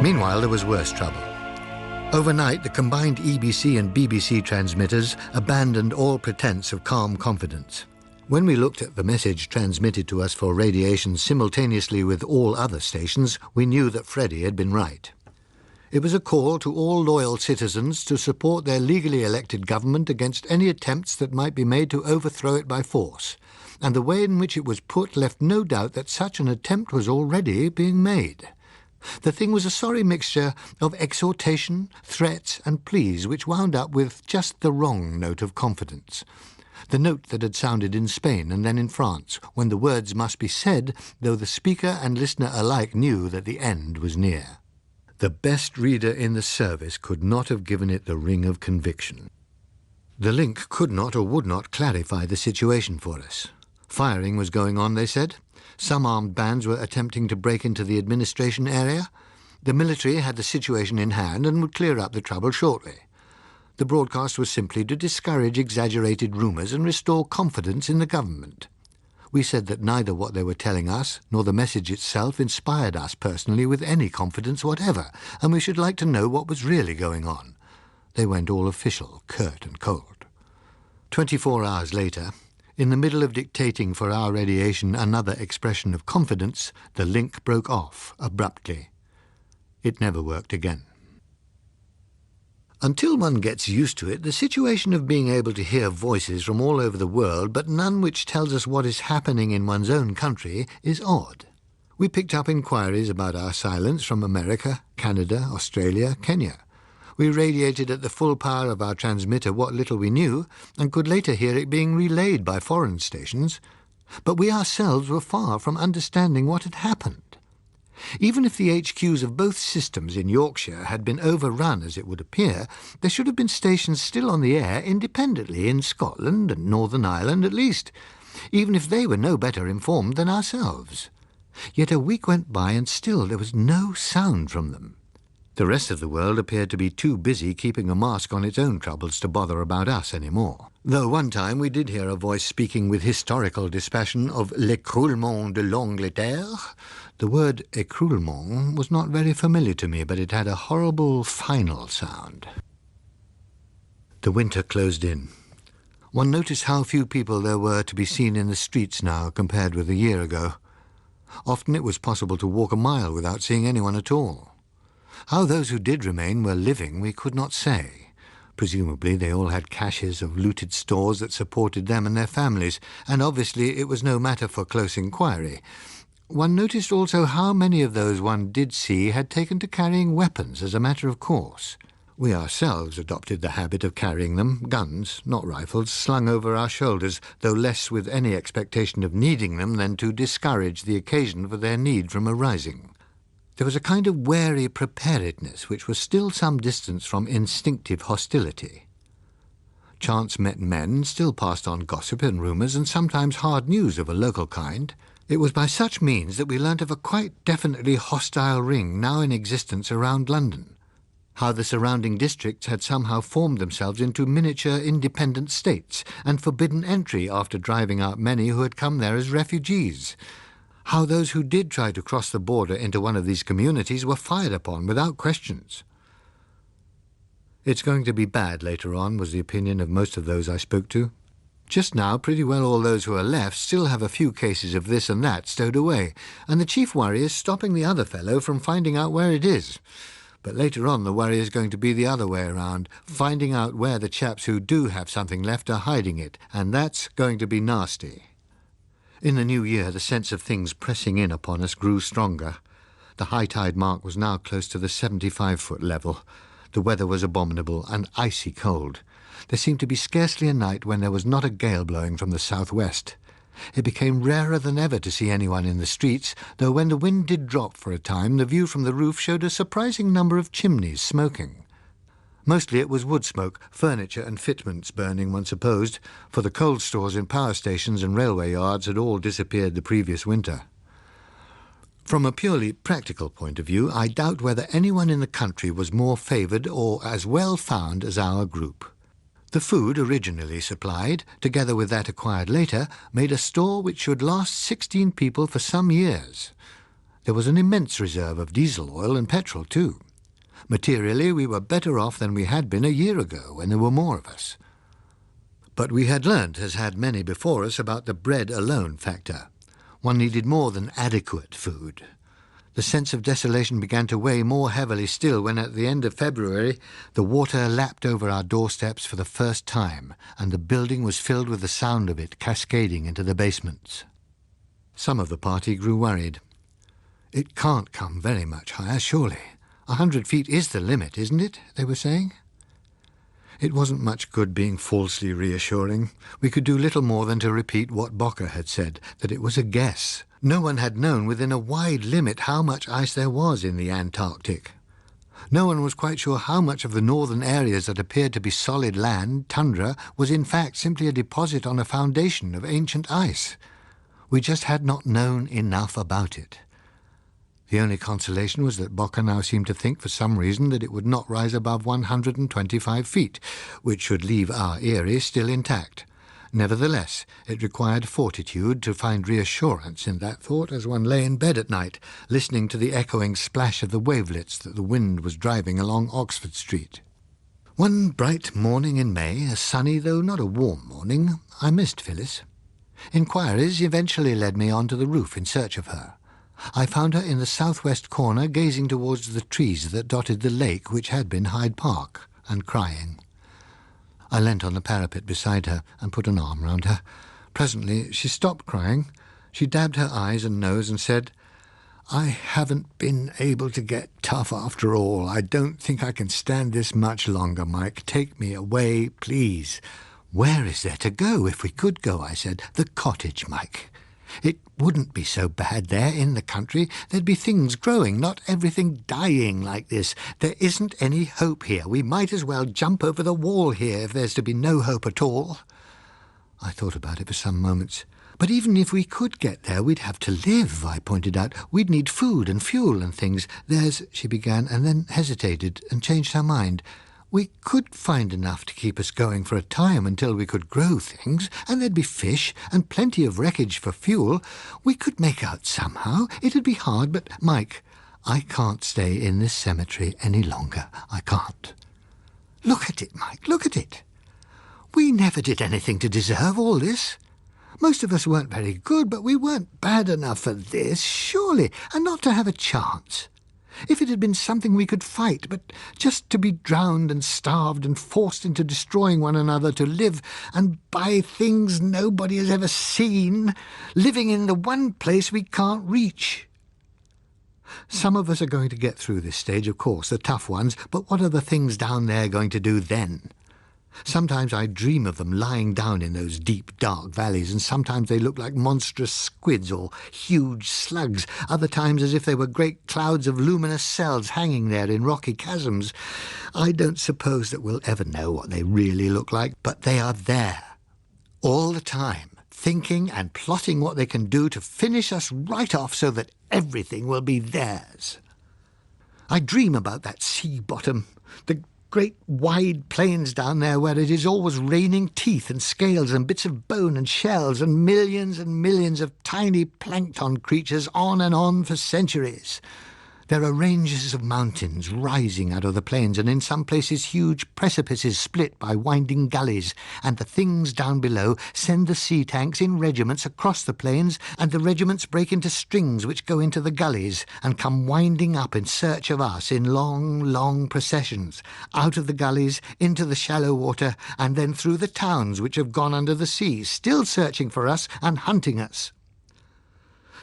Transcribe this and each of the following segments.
Meanwhile, there was worse trouble. Overnight, the combined EBC and BBC transmitters abandoned all pretense of calm confidence. When we looked at the message transmitted to us for radiation simultaneously with all other stations, we knew that Freddie had been right. It was a call to all loyal citizens to support their legally elected government against any attempts that might be made to overthrow it by force, and the way in which it was put left no doubt that such an attempt was already being made. The thing was a sorry mixture of exhortation, threats and pleas which wound up with just the wrong note of confidence. The note that had sounded in Spain and then in France, when the words must be said, though the speaker and listener alike knew that the end was near. The best reader in the service could not have given it the ring of conviction. The link could not or would not clarify the situation for us. Firing was going on, they said. Some armed bands were attempting to break into the administration area. The military had the situation in hand and would clear up the trouble shortly. The broadcast was simply to discourage exaggerated rumours and restore confidence in the government. We said that neither what they were telling us nor the message itself inspired us personally with any confidence whatever, and we should like to know what was really going on. They went all official, curt and cold. 24 hours later, in the middle of dictating for our radiation another expression of confidence, the link broke off abruptly. It never worked again. Until one gets used to it, the situation of being able to hear voices from all over the world, but none which tells us what is happening in one's own country, is odd. We picked up inquiries about our silence from America, Canada, Australia, Kenya. We radiated at the full power of our transmitter what little we knew, and could later hear it being relayed by foreign stations. But we ourselves were far from understanding what had happened. Even if the HQs of both systems in Yorkshire had been overrun, as it would appear, there should have been stations still on the air independently in Scotland and Northern Ireland at least, even if they were no better informed than ourselves. Yet a week went by and still there was no sound from them. The rest of the world appeared to be too busy keeping a mask on its own troubles to bother about us any more. Though one time we did hear a voice speaking with historical dispassion of l'écroulement de l'Angleterre. The word écroulement was not very familiar to me, but it had a horrible final sound. The winter closed in. One noticed how few people there were to be seen in the streets now compared with a year ago. Often it was possible to walk a mile without seeing anyone at all. How those who did remain were living we could not say. Presumably they all had caches of looted stores that supported them and their families, and obviously it was no matter for close inquiry. One noticed also how many of those one did see had taken to carrying weapons as a matter of course. We ourselves adopted the habit of carrying them, guns, not rifles, slung over our shoulders, though less with any expectation of needing them than to discourage the occasion for their need from arising. There was a kind of wary preparedness which was still some distance from instinctive hostility. Chance-met men still passed on gossip and rumours and sometimes hard news of a local kind. It was by such means that we learnt of a quite definitely hostile ring now in existence around London, how the surrounding districts had somehow formed themselves into miniature independent states and forbidden entry after driving out many who had come there as refugees, how those who did try to cross the border into one of these communities were fired upon without questions. It's going to be bad later on, was the opinion of most of those I spoke to. Just now, pretty well all those who are left still have a few cases of this and that stowed away, and the chief worry is stopping the other fellow from finding out where it is. But later on the worry is going to be the other way around, finding out where the chaps who do have something left are hiding it, and that's going to be nasty. In the new year, the sense of things pressing in upon us grew stronger. The high tide mark was now close to the 75-foot level. The weather was abominable and icy cold. There seemed to be scarcely a night when there was not a gale blowing from the southwest. It became rarer than ever to see anyone in the streets, though when the wind did drop for a time, the view from the roof showed a surprising number of chimneys smoking. Mostly it was wood smoke, furniture and fitments burning, one supposed, for the coal stores in power stations and railway yards had all disappeared the previous winter. From a purely practical point of view, I doubt whether anyone in the country was more favoured or as well found as our group. The food originally supplied, together with that acquired later, made a store which should last 16 people for some years. There was an immense reserve of diesel oil and petrol too. Materially, we were better off than we had been a year ago when there were more of us. But we had learnt, as had many before us, about the bread alone factor. One needed more than adequate food. The sense of desolation began to weigh more heavily still when at the end of February the water lapped over our doorsteps for the first time, and the building was filled with the sound of it cascading into the basements. Some of the party grew worried. "It can't come very much higher, surely. 100 feet is the limit, isn't it?" they were saying. It wasn't much good being falsely reassuring. We could do little more than to repeat what Bocker had said, that it was a guess. No one had known within a wide limit how much ice there was in the Antarctic. No one was quite sure how much of the northern areas that appeared to be solid land, tundra, was in fact simply a deposit on a foundation of ancient ice. We just had not known enough about it. The only consolation was that Bocker now seemed to think for some reason that it would not rise above 125 feet, which should leave our eyrie still intact. Nevertheless, it required fortitude to find reassurance in that thought as one lay in bed at night, listening to the echoing splash of the wavelets that the wind was driving along Oxford Street. One bright morning in May, a sunny though not a warm morning, I missed Phyllis. Inquiries eventually led me on to the roof in search of her. I found her in the southwest corner, gazing towards the trees that dotted the lake which had been Hyde Park, and crying. I leant on the parapet beside her and put an arm round her. Presently she stopped crying. She dabbed her eyes and nose and said, "I haven't been able to get tough after all. I don't think I can stand this much longer, Mike. Take me away, please." "Where is there to go if we could go?" I said. "The cottage, Mike. It wouldn't be so bad there in the country. There'd be things growing, not everything dying like this. There isn't any hope here. We might as well jump over the wall here if there's to be no hope at all." I thought about it for some moments. "But even if we could get there, we'd have to live," I pointed out. "We'd need food and fuel and things. There's—" she began, and then hesitated and changed her mind. "We could find enough to keep us going for a time until we could grow things, and there'd be fish and plenty of wreckage for fuel. We could make out somehow. It'd be hard, but, Mike, I can't stay in this cemetery any longer. I can't. Look at it, Mike, look at it. We never did anything to deserve all this. Most of us weren't very good, but we weren't bad enough for this, surely, and not to have a chance. If it had been something we could fight, but just to be drowned and starved and forced into destroying one another to live and buy things nobody has ever seen, living in the one place we can't reach. Some of us are going to get through this stage, of course, the tough ones, but what are the things down there going to do then? Sometimes I dream of them lying down in those deep, dark valleys, and sometimes they look like monstrous squids or huge slugs, other times as if they were great clouds of luminous cells hanging there in rocky chasms. I don't suppose that we'll ever know what they really look like, but they are there, all the time, thinking and plotting what they can do to finish us right off so that everything will be theirs. I dream about that sea bottom, the great wide plains down there where it is always raining teeth and scales and bits of bone and shells and millions of tiny plankton creatures on for centuries. There are ranges of mountains rising out of the plains, and in some places huge precipices split by winding gullies, and the things down below send the sea tanks in regiments across the plains, and the regiments break into strings which go into the gullies and come winding up in search of us in long processions, out of the gullies into the shallow water, and then through the towns which have gone under the sea, still searching for us and hunting us.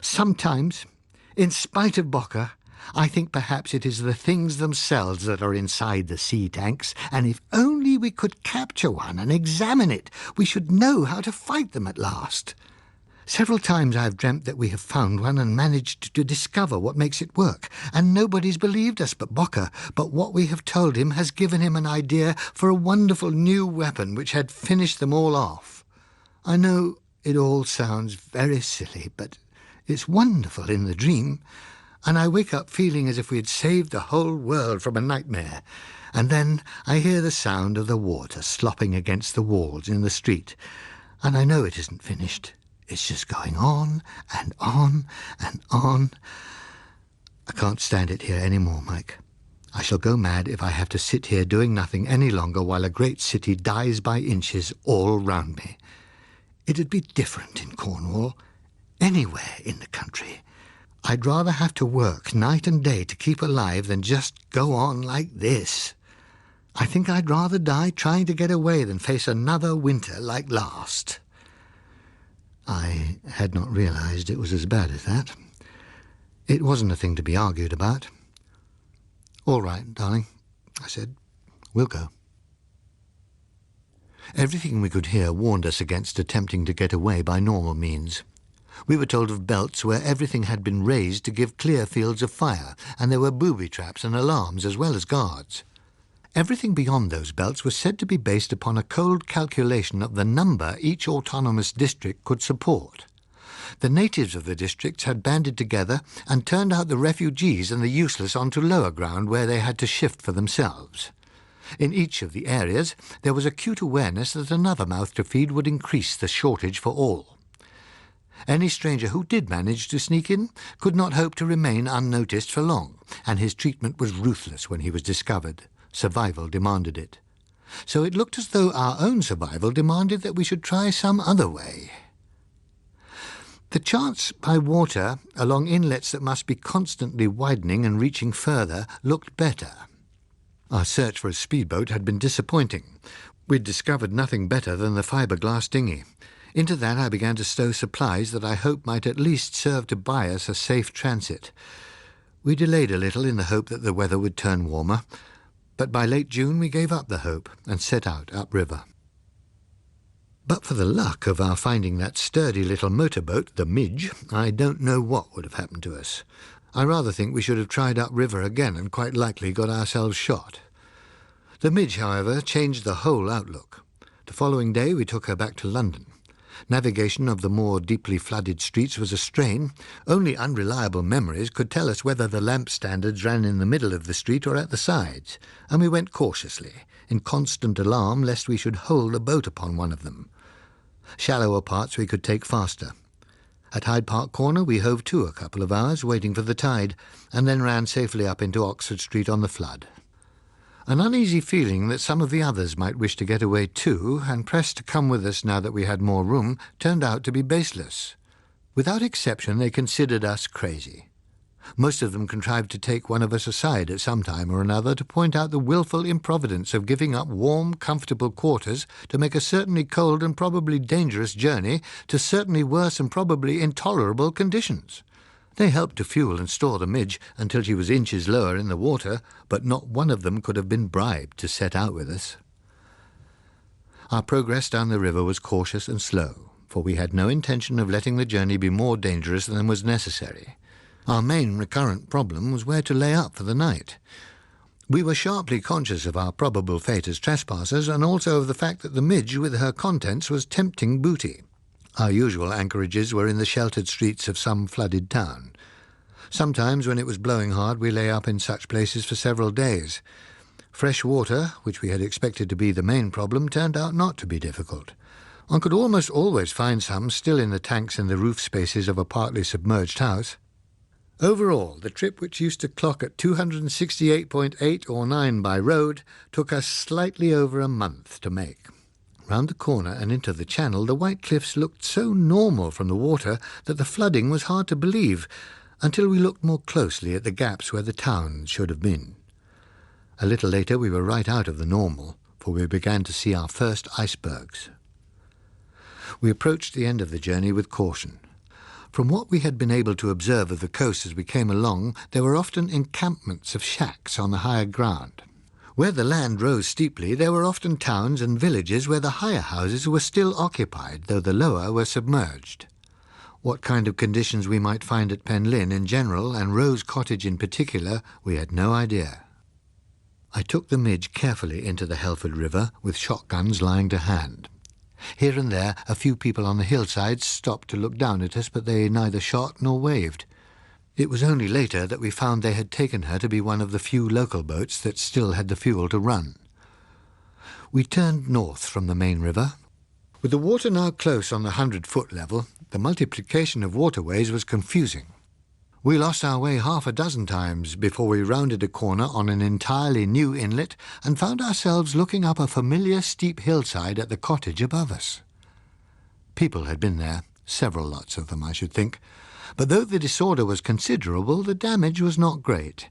Sometimes, in spite of Bocker, I think perhaps it is the things themselves that are inside the sea tanks, and if only we could capture one and examine it, we should know how to fight them at last. Several times I have dreamt that we have found one and managed to discover what makes it work, and nobody's believed us but Bocker, but what we have told him has given him an idea for a wonderful new weapon which had finished them all off. I know it all sounds very silly, but it's wonderful in the dream, and I wake up feeling as if we had saved the whole world from a nightmare. And then I hear the sound of the water slopping against the walls in the street, and I know it isn't finished. It's just going on and on and on. I can't stand it here any more, Mike. I shall go mad if I have to sit here doing nothing any longer while a great city dies by inches all round me. It'd be different in Cornwall, anywhere in the country. I'd rather have to work night and day to keep alive than just go on like this. I think I'd rather die trying to get away than face another winter like last. I had not realized it was as bad as that. It wasn't a thing to be argued about. "All right, darling," I said. "We'll go." Everything we could hear warned us against attempting to get away by normal means. We were told of belts where everything had been raised to give clear fields of fire, and there were booby traps and alarms as well as guards. Everything beyond those belts was said to be based upon a cold calculation of the number each autonomous district could support. The natives of the districts had banded together and turned out the refugees and the useless onto lower ground where they had to shift for themselves. In each of the areas there was acute awareness that another mouth to feed would increase the shortage for all. Any stranger who did manage to sneak in could not hope to remain unnoticed for long, and his treatment was ruthless when he was discovered. Survival demanded it. So it looked as though our own survival demanded that we should try some other way. The chance by water along inlets that must be constantly widening and reaching further looked better. Our search for a speedboat had been disappointing. We'd discovered nothing better than the fiberglass dinghy. Into that I began to stow supplies that I hoped might at least serve to buy us a safe transit. We delayed a little in the hope that the weather would turn warmer, but by late June we gave up the hope and set out upriver. But for the luck of our finding that sturdy little motorboat, the Midge, I don't know what would have happened to us. I rather think we should have tried upriver again and quite likely got ourselves shot. The Midge, however, changed the whole outlook. The following day we took her back to London. Navigation of the more deeply flooded streets was a strain. Only unreliable memories could tell us whether the lamp standards ran in the middle of the street or at the sides, and we went cautiously, in constant alarm lest we should hole the boat upon one of them. Shallower parts we could take faster. At Hyde Park Corner we hove to a couple of hours, waiting for the tide, and then ran safely up into Oxford Street on the flood. An uneasy feeling that some of the others might wish to get away too, and pressed to come with us now that we had more room, turned out to be baseless. Without exception, they considered us crazy. Most of them contrived to take one of us aside at some time or another to point out the wilful improvidence of giving up warm, comfortable quarters to make a certainly cold and probably dangerous journey to certainly worse and probably intolerable conditions. They helped to fuel and store the Midge until she was inches lower in the water, but not one of them could have been bribed to set out with us. Our progress down the river was cautious and slow, for we had no intention of letting the journey be more dangerous than was necessary. Our main recurrent problem was where to lay up for the night. We were sharply conscious of our probable fate as trespassers, and also of the fact that the Midge with her contents was tempting booty. Our usual anchorages were in the sheltered streets of some flooded town. Sometimes, when it was blowing hard, we lay up in such places for several days. Fresh water, which we had expected to be the main problem, turned out not to be difficult. One could almost always find some still in the tanks and the roof spaces of a partly submerged house. Overall, the trip, which used to clock at 268.8 or 9 by road, took us slightly over a month to make. Round the corner and into the channel, the white cliffs looked so normal from the water that the flooding was hard to believe, until we looked more closely at the gaps where the town should have been. A little later we were right out of the normal, for we began to see our first icebergs. We approached the end of the journey with caution. From what we had been able to observe of the coast as we came along, there were often encampments of shacks on the higher ground. Where the land rose steeply, there were often towns and villages where the higher houses were still occupied, though the lower were submerged. What kind of conditions we might find at Penlyn in general, and Rose Cottage in particular, we had no idea. I took the Midge carefully into the Helford River, with shotguns lying to hand. Here and there a few people on the hillsides stopped to look down at us, but they neither shot nor waved. It was only later that we found they had taken her to be one of the few local boats that still had the fuel to run. We turned north from the main river. With the water now close on the 100-foot level, the multiplication of waterways was confusing. We lost our way half a dozen times before we rounded a corner on an entirely new inlet and found ourselves looking up a familiar steep hillside at the cottage above us. People had been there, several lots of them, I should think, but though the disorder was considerable, the damage was not great.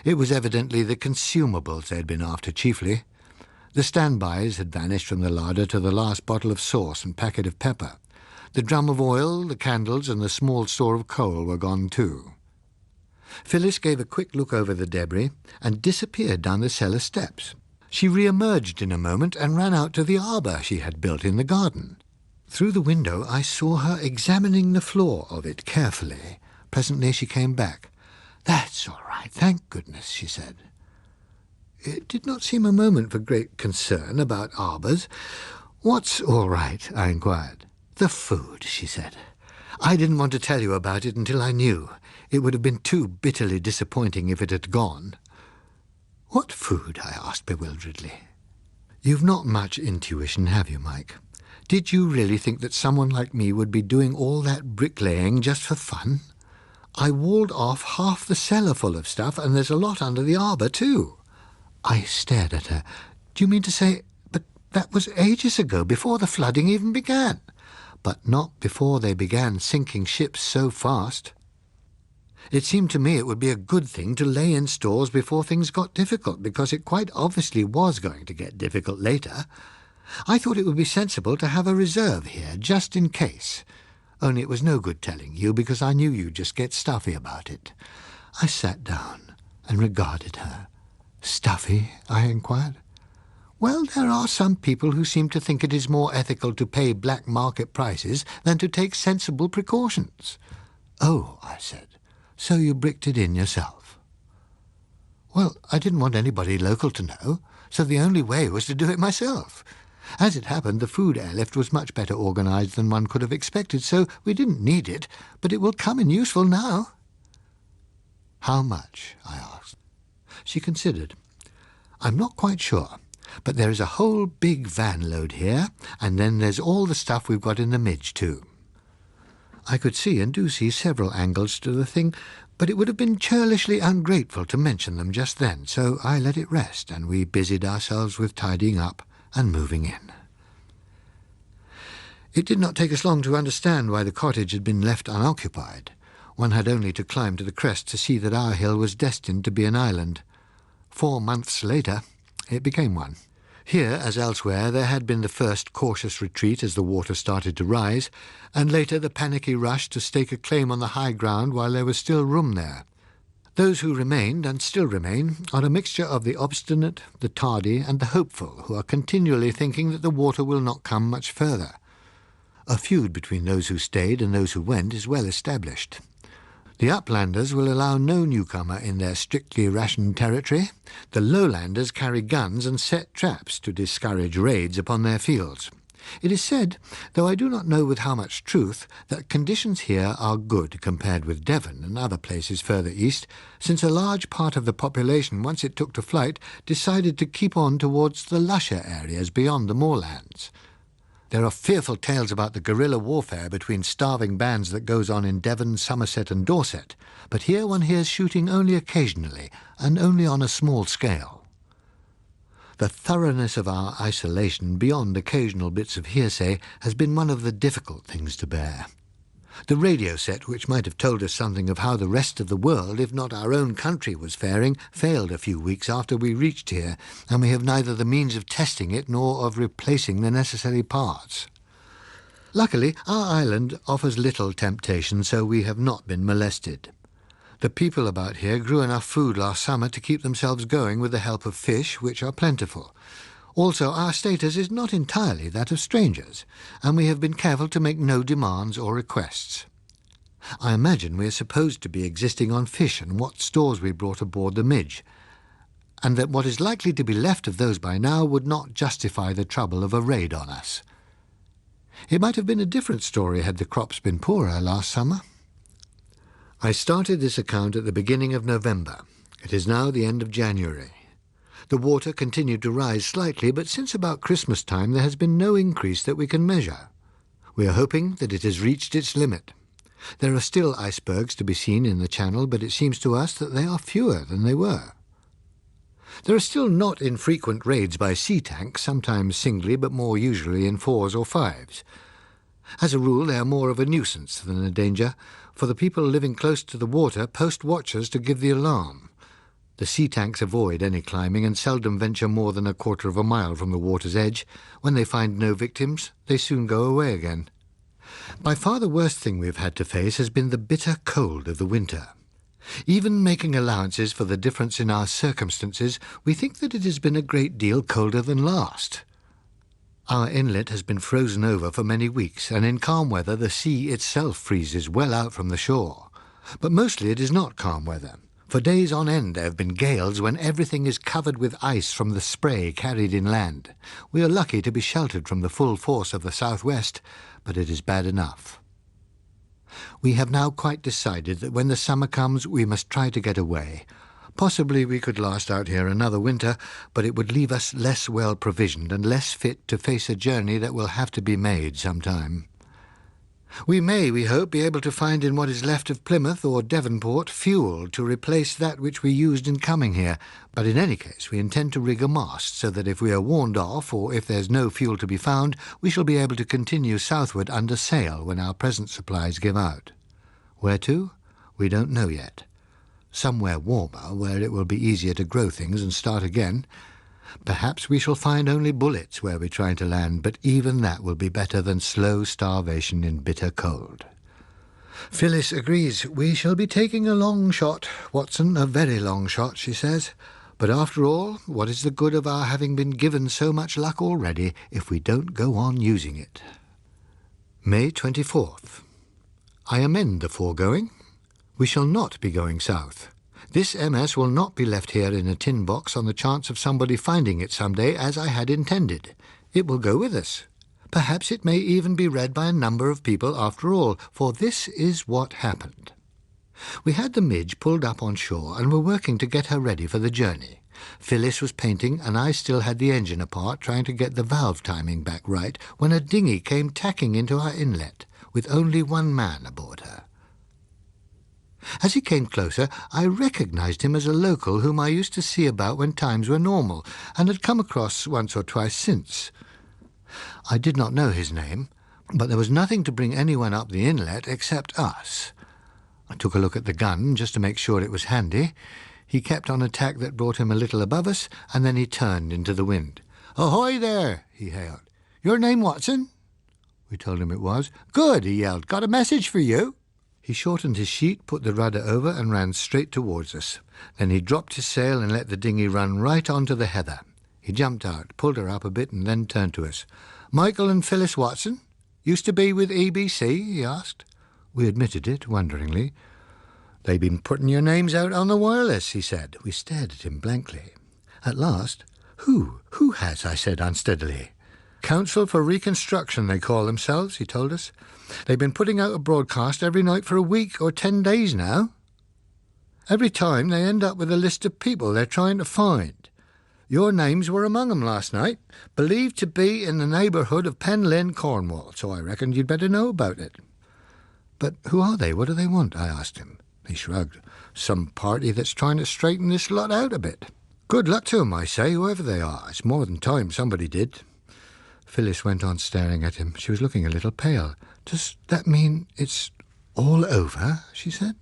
It was evidently the consumables they had been after chiefly. The standbys had vanished from the larder to the last bottle of sauce and packet of pepper. The drum of oil, the candles, and the small store of coal were gone too. Phyllis gave a quick look over the debris and disappeared down the cellar steps. She re-emerged in a moment and ran out to the arbour she had built in the garden. Through the window I saw her examining the floor of it carefully. Presently she came back. "That's all right, thank goodness," she said. It did not seem a moment for great concern about arbours. "What's all right?" I inquired. "The food," she said. "I didn't want to tell you about it until I knew. It would have been too bitterly disappointing if it had gone." "What food?" I asked bewilderedly. "You've not much intuition, have you, Mike? Did you really think that someone like me would be doing all that bricklaying just for fun? I walled off half the cellar full of stuff, and there's a lot under the arbour too." I stared at her. "Do you mean to say— But that was ages ago, before the flooding even began." "But not before they began sinking ships so fast. It seemed to me it would be a good thing to lay in stores before things got difficult, because it quite obviously was going to get difficult later. I thought it would be sensible to have a reserve here, just in case. Only it was no good telling you, because I knew you'd just get stuffy about it." I sat down and regarded her. "Stuffy?" I inquired. "Well, there are some people who seem to think it is more ethical to pay black market prices than to take sensible precautions." "Oh," I said, "so you bricked it in yourself?" "Well, I didn't want anybody local to know, so the only way was to do it myself. As it happened, the food airlift was much better organised than one could have expected, so we didn't need it, but it will come in useful now." "How much?" I asked. She considered. "I'm not quite sure, but there is a whole big van load here, and then there's all the stuff we've got in the midge too." I could see and do see several angles to the thing, but it would have been churlishly ungrateful to mention them just then, so I let it rest, and we busied ourselves with tidying up and moving in. It did not take us long to understand why the cottage had been left unoccupied. One had only to climb to the crest to see that our hill was destined to be an island. 4 months later, it became one. Here, as elsewhere, there had been the first cautious retreat as the water started to rise, and later the panicky rush to stake a claim on the high ground while there was still room there. Those who remained, and still remain, are a mixture of the obstinate, the tardy, and the hopeful, who are continually thinking that the water will not come much further. A feud between those who stayed and those who went is well established. The uplanders will allow no newcomer in their strictly rationed territory. The lowlanders carry guns and set traps to discourage raids upon their fields. It is said, though I do not know with how much truth, that conditions here are good compared with Devon and other places further east, since a large part of the population, once it took to flight, decided to keep on towards the lusher areas beyond the moorlands. There are fearful tales about the guerrilla warfare between starving bands that goes on in Devon, Somerset and Dorset, but here one hears shooting only occasionally, and only on a small scale. The thoroughness of our isolation, beyond occasional bits of hearsay, has been one of the difficult things to bear. The radio set, which might have told us something of how the rest of the world, if not our own country, was faring, failed a few weeks after we reached here, and we have neither the means of testing it nor of replacing the necessary parts. Luckily, our island offers little temptation, so we have not been molested. The people about here grew enough food last summer to keep themselves going with the help of fish, which are plentiful. Also, our status is not entirely that of strangers, and we have been careful to make no demands or requests. I imagine we are supposed to be existing on fish and what stores we brought aboard the Midge, and that what is likely to be left of those by now would not justify the trouble of a raid on us. It might have been a different story had the crops been poorer last summer. I started this account at the beginning of November. It is now the end of January. The water continued to rise slightly, but since about Christmas time there has been no increase that we can measure. We are hoping that it has reached its limit. There are still icebergs to be seen in the channel, but it seems to us that they are fewer than they were. There are still not infrequent raids by sea tanks, sometimes singly but more usually in 4s or 5s. As a rule, they are more of a nuisance than a danger, for the people living close to the water post watchers to give the alarm. The sea tanks avoid any climbing and seldom venture more than 1/4 of a mile from the water's edge. When they find no victims, they soon go away again. By far the worst thing we've had to face has been the bitter cold of the winter. Even making allowances for the difference in our circumstances, we think that it has been a great deal colder than last. Our inlet has been frozen over for many weeks, and in calm weather the sea itself freezes well out from the shore. But mostly it is not calm weather. For days on end there have been gales when everything is covered with ice from the spray carried inland. We are lucky to be sheltered from the full force of the southwest, but it is bad enough. We have now quite decided that when the summer comes we must try to get away. Possibly we could last out here another winter, but it would leave us less well provisioned and less fit to face a journey that will have to be made sometime. We may, we hope, be able to find in what is left of Plymouth or Devonport fuel to replace that which we used in coming here, but in any case we intend to rig a mast so that if we are warned off or if there's no fuel to be found, we shall be able to continue southward under sail when our present supplies give out. Where to? We don't know yet. Somewhere warmer, where it will be easier to grow things and start again. Perhaps we shall find only bullets where we try to land, but even that will be better than slow starvation in bitter cold. Phyllis agrees. We shall be taking a long shot, Watson, a very long shot, she says. But after all, what is the good of our having been given so much luck already if we don't go on using it? May 24th. I amend the foregoing. We shall not be going south. This MS will not be left here in a tin box on the chance of somebody finding it some day, as I had intended. It will go with us. Perhaps it may even be read by a number of people after all, for this is what happened. We had the Midge pulled up on shore and were working to get her ready for the journey. Phyllis was painting and I still had the engine apart, trying to get the valve timing back right, when a dinghy came tacking into our inlet, with only one man aboard her. As he came closer, I recognized him as a local whom I used to see about when times were normal, and had come across once or twice since. I did not know his name, but there was nothing to bring anyone up the inlet except us. I took a look at the gun, just to make sure it was handy. He kept on a tack that brought him a little above us, and then he turned into the wind. "Ahoy there!" he hailed. "Your name Watson?" We told him it was. "Good," he yelled. "Got a message for you." He shortened his sheet, put the rudder over, and ran straight towards us. Then he dropped his sail and let the dinghy run right onto the heather. He jumped out, pulled her up a bit, and then turned to us. "Michael and Phyllis Watson? Used to be with EBC?" he asked. We admitted it, wonderingly. "They've been putting your names out on the wireless," he said. We stared at him blankly. At last, Who has?" I said unsteadily. "Council for Reconstruction, they call themselves," he told us. "They've been putting out a broadcast every night for a week or 10 days now. Every time they end up with a list of people they're trying to find. Your names were among 'em last night, believed to be in the neighbourhood of Penlyn, Cornwall, so I reckoned you'd better know about it." "But who are they? What do they want?" I asked him. He shrugged. "Some party that's trying to straighten this lot out a bit. Good luck to 'em, I say, whoever they are. It's more than time somebody did." Phyllis went on staring at him. She was looking a little pale. "Does that mean it's all over?" she said.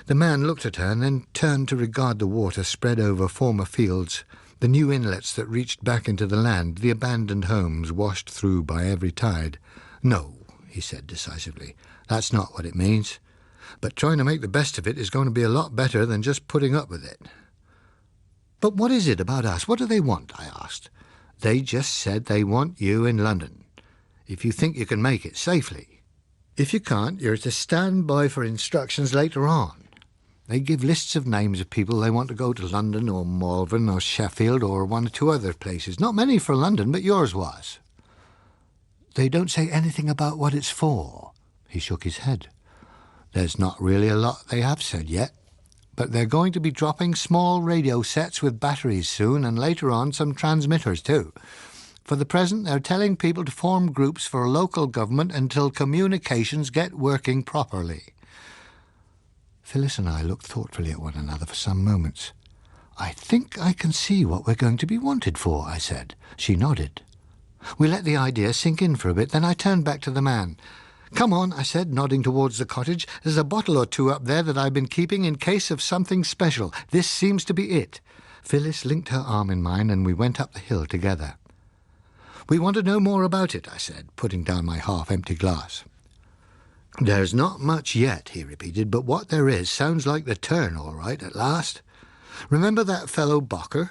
The man looked at her and then turned to regard the water spread over former fields, the new inlets that reached back into the land, the abandoned homes washed through by every tide. "No," he said decisively, "that's not what it means. But trying to make the best of it is going to be a lot better than just putting up with it." "But what is it about us? What do they want?" I asked. "They just said they want you in London, if you think you can make it safely. If you can't, you're to stand by for instructions later on. They give lists of names of people they want to go to London or Malvern or Sheffield or one or two other places. Not many for London, but yours was." "They don't say anything about what it's for?" He shook his head. "There's not really a lot they have said yet. But they're going to be dropping small radio sets with batteries soon, and later on some transmitters too. For the present, they're telling people to form groups for local government until communications get working properly." Phyllis and I looked thoughtfully at one another for some moments. "I think I can see what we're going to be wanted for," I said. She nodded. We let the idea sink in for a bit, then I turned back to the man. "Come on," I said, nodding towards the cottage. "There's a bottle or two up there that I've been keeping in case of something special. This seems to be it." Phyllis linked her arm in mine and we went up the hill together. "We want to know more about it," I said, putting down my half-empty glass. "There's not much yet," he repeated, "but what there is sounds like the turn all right at last. Remember that fellow Bocker?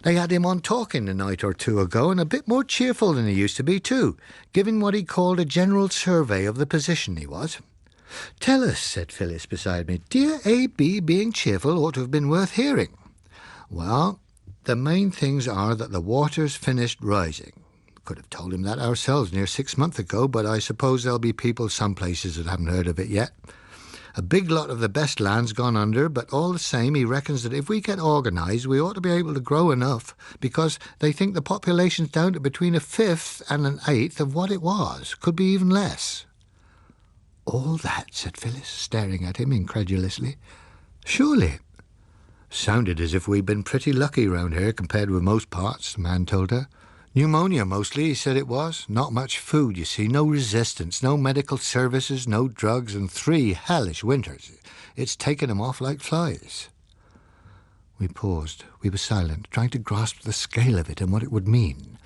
They had him on talking a night or two ago, and a bit more cheerful than he used to be, too, giving what he called a general survey of the position, he was." "Tell us," said Phyllis beside me. "Dear A.B. being cheerful ought to have been worth hearing." "Well, the main things are that the water's finished rising. Could have told him that ourselves near 6 months ago, but I suppose there'll be people some places that haven't heard of it yet. A big lot of the best land's gone under, but all the same he reckons that if we get organised we ought to be able to grow enough, because they think the population's down to between a fifth and an eighth of what it was. Could be even less." "All that?" said Phyllis, staring at him incredulously. "Surely." "Sounded as if we'd been pretty lucky round here compared with most parts," the man told her. "Pneumonia mostly, he said it was. Not much food, you see, no resistance, no medical services, no drugs, and 3 hellish winters. It's taken 'em off like flies." We paused. We were silent, trying to grasp the scale of it and what it would mean.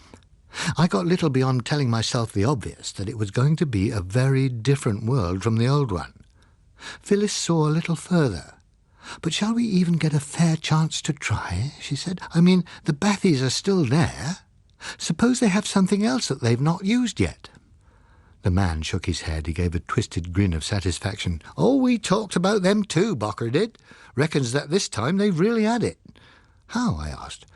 I got little beyond telling myself the obvious, that it was going to be a very different world from the old one. Phyllis saw a little further. "But shall we even get a fair chance to try?" she said. "I mean, the Bathies are still there. Suppose they have something else that they've not used yet?" The man shook his head. He gave a twisted grin of satisfaction. "Oh, we talked about them too, Bocker did. Reckons that this time they've really had it." "How?" I asked.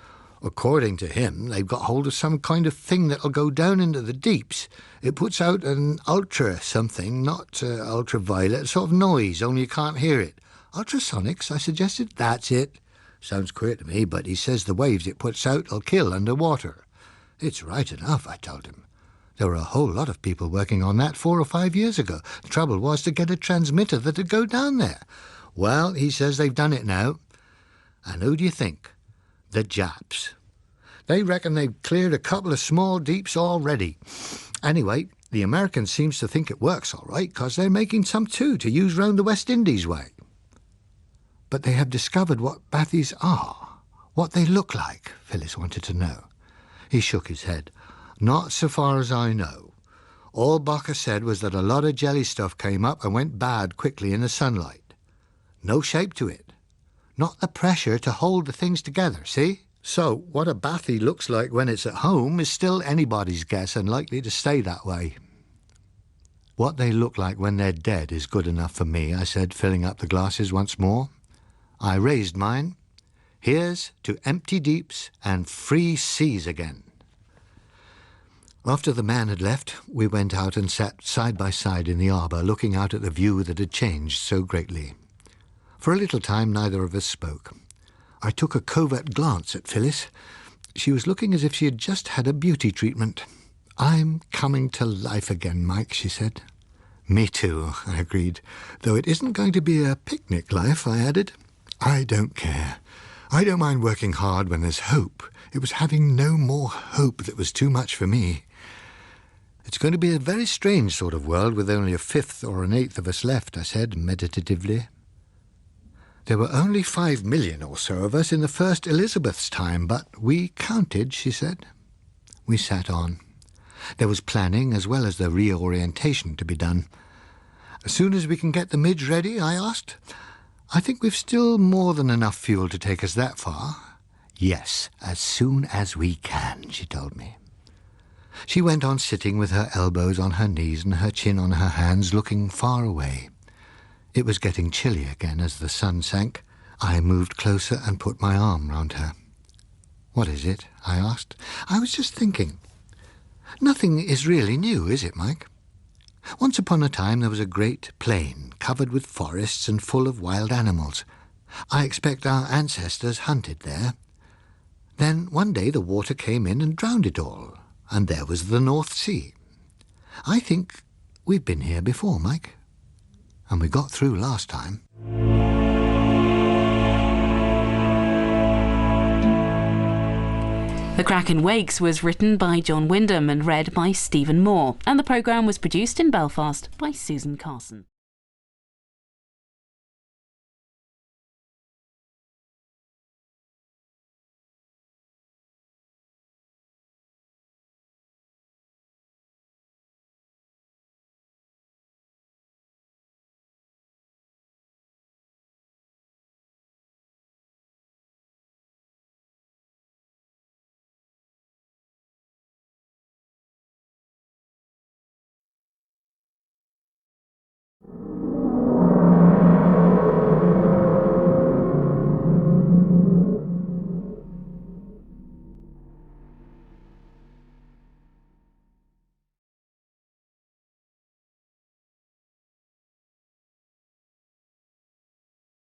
"According to him, they've got hold of some kind of thing that'll go down into the deeps. It puts out an ultra-something, not ultraviolet, sort of noise, only you can't hear it." "Ultrasonics?" I suggested. "That's it. Sounds queer to me, but he says the waves it puts out'll kill underwater." "It's right enough," I told him. "There were a whole lot of people working on that 4 or 5 years ago. The trouble was to get a transmitter that'd go down there. Well, he says they've done it now. And who do you think? The Japs. They reckon they've cleared a couple of small deeps already. Anyway, the Americans seems to think it works all right, 'cause they're making some too to use round the West Indies way." "But they have discovered what Bathies are, what they look like," Phyllis wanted to know. He shook his head. "Not so far as I know. All Bocker said was that a lot of jelly stuff came up and went bad quickly in the sunlight. No shape to it. Not the pressure to hold the things together, see? So what a Bathie looks like when it's at home is still anybody's guess and likely to stay that way." "What they look like when they're dead is good enough for me," I said, filling up the glasses once more. I raised mine. "Here's to empty deeps and free seas again." After the man had left, we went out and sat side by side in the arbour, looking out at the view that had changed so greatly. For a little time neither of us spoke. I took a covert glance at Phyllis. She was looking as if she had just had a beauty treatment. "I'm coming to life again, Mike," she said. "Me too," I agreed. "Though it isn't going to be a picnic life," I added. "I don't care. I don't mind working hard when there's hope. It was having no more hope that was too much for me." "It's going to be a very strange sort of world with only a fifth or an eighth of us left," I said meditatively. "There were only 5 million or so of us in the first Elizabeth's time, but we counted," she said. We sat on. There was planning as well as the reorientation to be done. "As soon as we can get the midge ready?" I asked. "I think we've still more than enough fuel to take us that far." "Yes, as soon as we can," she told me. She went on sitting with her elbows on her knees and her chin on her hands, looking far away. It was getting chilly again as the sun sank. I moved closer and put my arm round her. "What is it?" I asked. "I was just thinking. Nothing is really new, is it, Mike? Once upon a time there was a great plain, covered with forests and full of wild animals. I expect our ancestors hunted there. Then one day the water came in and drowned it all. And there was the North Sea. I think we've been here before, Mike. And we got through last time. The Kraken Wakes was written by John Wyndham and read by Stephen Moore, and the programme was produced in Belfast by Susan Carson.